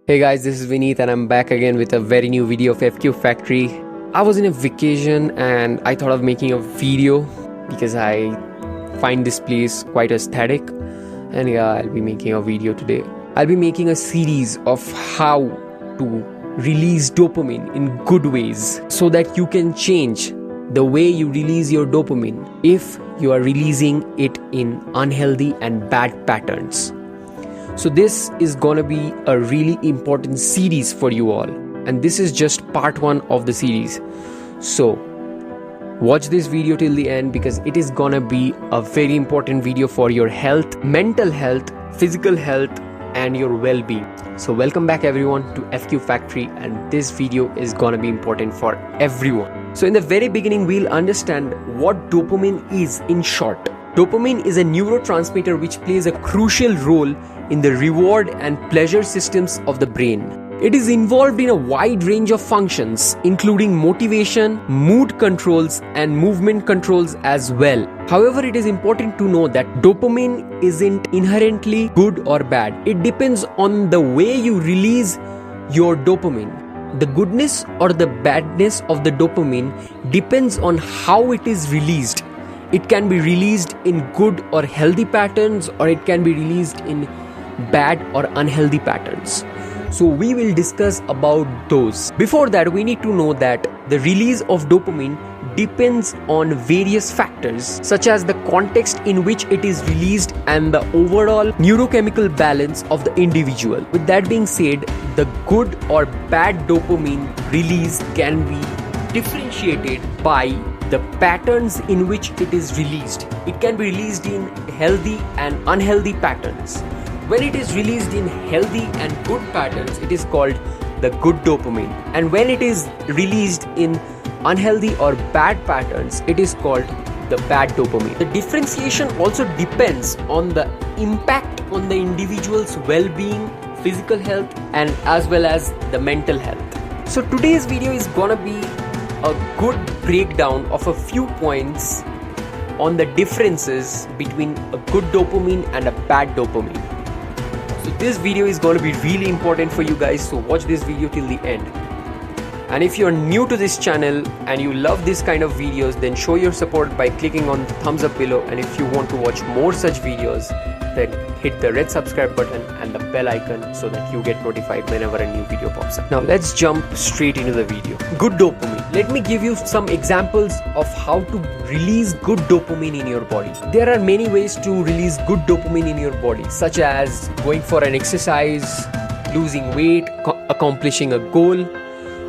Hey guys, this is Vineet and I'm back again with a very new video of Fcube Factory. I was in a vacation and I thought of making a video because I find this place quite aesthetic, and yeah, I'll be making a video today. I'll be making a series of how to release dopamine in good ways so that you can change the way you release your dopamine if you are releasing it in unhealthy and bad patterns. So this is gonna be a really important series for you all, and this is just part 1 of the series. So watch this video till the end because it is gonna be a very important video for your health, mental health, physical health and your well-being. So welcome back everyone to Fcube Factory, and this video is gonna be important for everyone. So in the very beginning, we'll understand what dopamine is in short. Dopamine is a neurotransmitter which plays a crucial role in the reward and pleasure systems of the brain. It is involved in a wide range of functions, including motivation, mood controls, and movement controls as well. However, it is important to know that dopamine isn't inherently good or bad. It depends on the way you release your dopamine. The goodness or the badness of the dopamine depends on how it is released. It can be released in good or healthy patterns, or it can be released in bad or unhealthy patterns. So we will discuss about those. Before that, we need to know that the release of dopamine depends on various factors such as the context in which it is released and the overall neurochemical balance of the individual. With that being said, the good or bad dopamine release can be differentiated by the patterns in which it is released. It can be released in healthy and unhealthy patterns. When it is released in healthy and good patterns, it is called the good dopamine. And when it is released in unhealthy or bad patterns, it is called the bad dopamine. The differentiation also depends on the impact on the individual's well-being, physical health, and as well as the mental health. So today's video is gonna be a good breakdown of a few points on the differences between a good dopamine and a bad dopamine. So this video is going to be really important for you guys, so watch this video till the end. And if you're new to this channel and you love this kind of videos, then show your support by clicking on the thumbs up below, and if you want to watch more such videos, then hit the red subscribe button and the bell icon so that you get notified whenever a new video pops up. Now let's jump straight into the video. Good dopamine. Let me give you some examples of how to release good dopamine in your body. There are many ways to release good dopamine in your body, such as going for an exercise, losing weight, accomplishing a goal.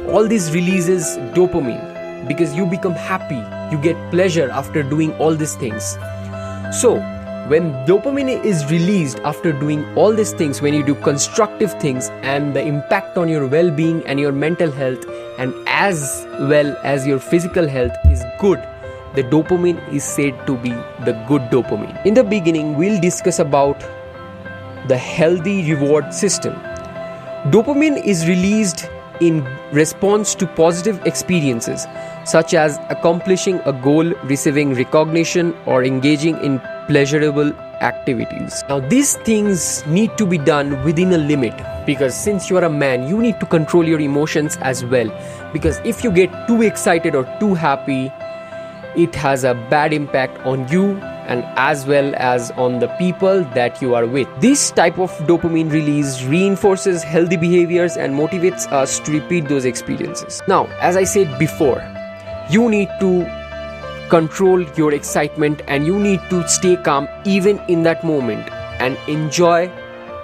All this releases dopamine because you become happy, you get pleasure after doing all these things. So when dopamine is released after doing all these things, when you do constructive things, and the impact on your well-being and your mental health and as well as your physical health is good, the dopamine is said to be the good dopamine. In the beginning, we'll discuss about the healthy reward system. Dopamine is released in response to positive experiences such as accomplishing a goal, receiving recognition, or engaging in pleasurable activities. Now these things need to be done within a limit, because since you are a man, you need to control your emotions as well, because if you get too excited or too happy, it has a bad impact on you and as well as on the people that you are with. This type of dopamine release reinforces healthy behaviors and motivates us to repeat those experiences. Now, as I said before, you need to control your excitement and you need to stay calm even in that moment and enjoy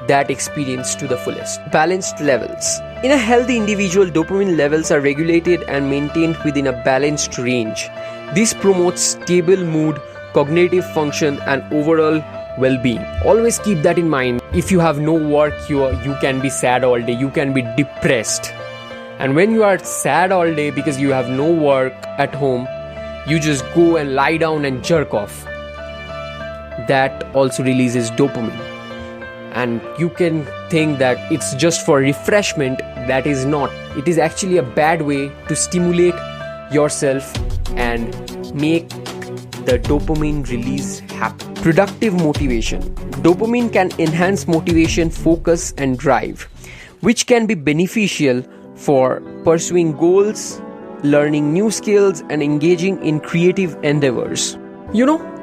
that experience to the fullest. Balanced levels. In a healthy individual, dopamine levels are regulated and maintained within a balanced range. This promotes stable mood, cognitive function, and overall well-being. Always keep that in mind. If you have no work, you can be sad all day, you can be depressed. And when you are sad all day because you have no work at home, you just go and lie down and jerk off. That also releases dopamine. And you can think that it's just for refreshment. That is not. It is actually a bad way to stimulate yourself and make the dopamine release happen. Productive motivation. Dopamine can enhance motivation, focus, and drive. which can be beneficial for pursuing goals, learning new skills, and engaging in creative endeavors.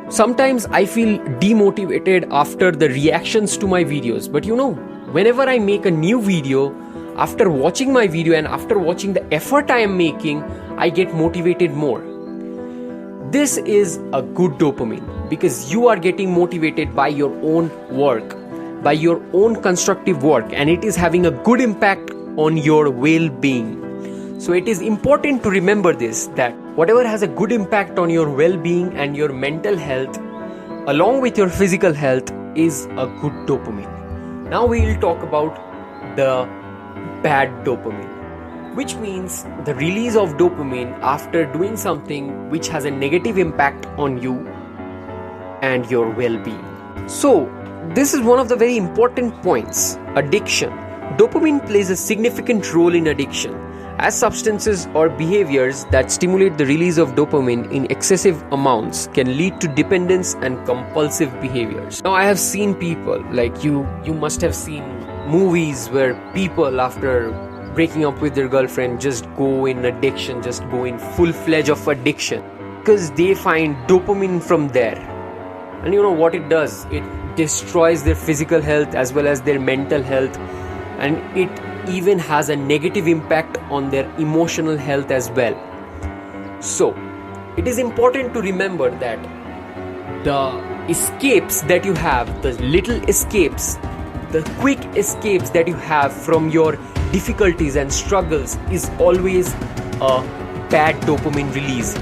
Sometimes I feel demotivated after the reactions to my videos, but whenever I make a new video, after watching my video and after watching the effort I am making, I get motivated more. This is a good dopamine because you are getting motivated by your own work, by your own constructive work, and it is having a good impact on your well-being. So it is important to remember this, that whatever has a good impact on your well-being and your mental health along with your physical health is a good dopamine. Now we will talk about the bad dopamine, which means the release of dopamine after doing something which has a negative impact on you and your well-being. So this is one of the very important points: addiction. Dopamine plays a significant role in addiction, as substances or behaviors that stimulate the release of dopamine in excessive amounts can lead to dependence and compulsive behaviors. Now I have seen people, like you must have seen movies where people after breaking up with their girlfriend just go in addiction, just go in full-fledged of addiction because they find dopamine from there. And you know what it does? It destroys their physical health as well as their mental health, and it even has a negative impact on their emotional health as well. So it is important to remember that the escapes that you have, the little escapes, the quick escapes that you have from your difficulties and struggles is always a bad dopamine release.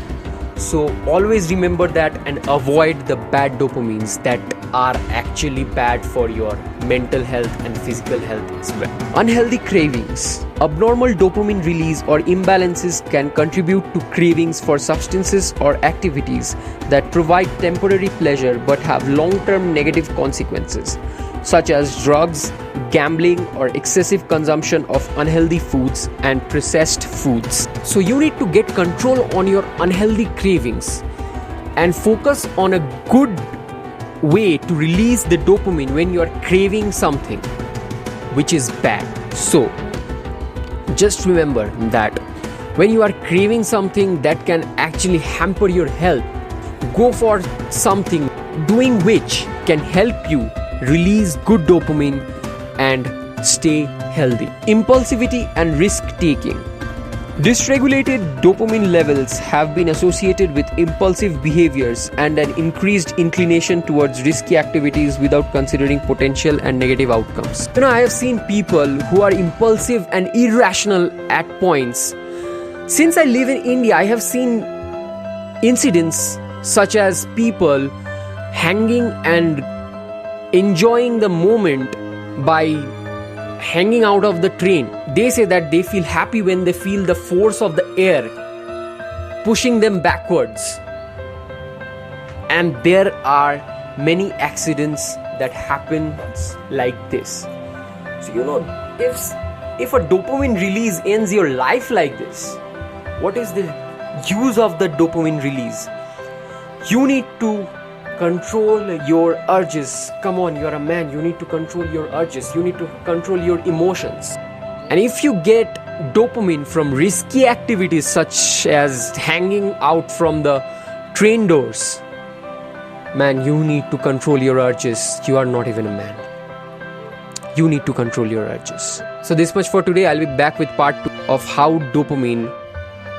So always remember that and avoid the bad dopamines that are actually bad for your mental health and physical health as well. Unhealthy cravings. Abnormal dopamine release or imbalances can contribute to cravings for substances or activities that provide temporary pleasure but have long-term negative consequences, such as drugs, gambling, or excessive consumption of unhealthy foods and processed foods. So you need to get control on your unhealthy cravings and focus on a good way to release the dopamine when you are craving something which is bad. So just remember that when you are craving something that can actually hamper your health, go for something doing which can help you release good dopamine and stay healthy. Impulsivity and risk taking. Dysregulated dopamine levels have been associated with impulsive behaviors and an increased inclination towards risky activities without considering potential and negative outcomes. I have seen people who are impulsive and irrational at points. Since I live in India, I have seen incidents such as people hanging and enjoying the moment by hanging out of the train. They say that they feel happy when they feel the force of the air pushing them backwards. And there are many accidents that happen like this. So if a dopamine release ends your life like this, what is the use of the dopamine release? You need to control your urges. Come on, you're a man, you need to control your urges, you need to control your emotions. And if you get dopamine from risky activities such as hanging out from the train doors, man, you need to control your urges. You are not even a man. You need to control your urges. So this much for today. I'll be back with part 2 of how dopamine,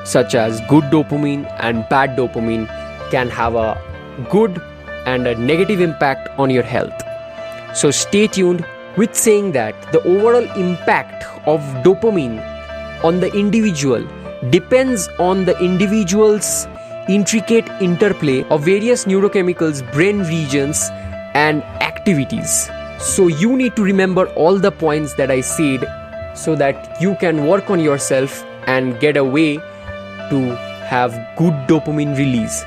such as good dopamine and bad dopamine, can have a good and a negative impact on your health. So stay tuned. With saying that, the overall impact of dopamine on the individual depends on the individual's intricate interplay of various neurochemicals, brain regions, and activities. So you need to remember all the points that I said so that you can work on yourself and get a way to have good dopamine release.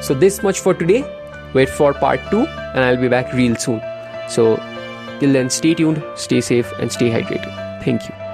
So this much for today. Wait for part 2 and I'll be back real soon. So till then, stay tuned, stay safe, and stay hydrated. Thank you.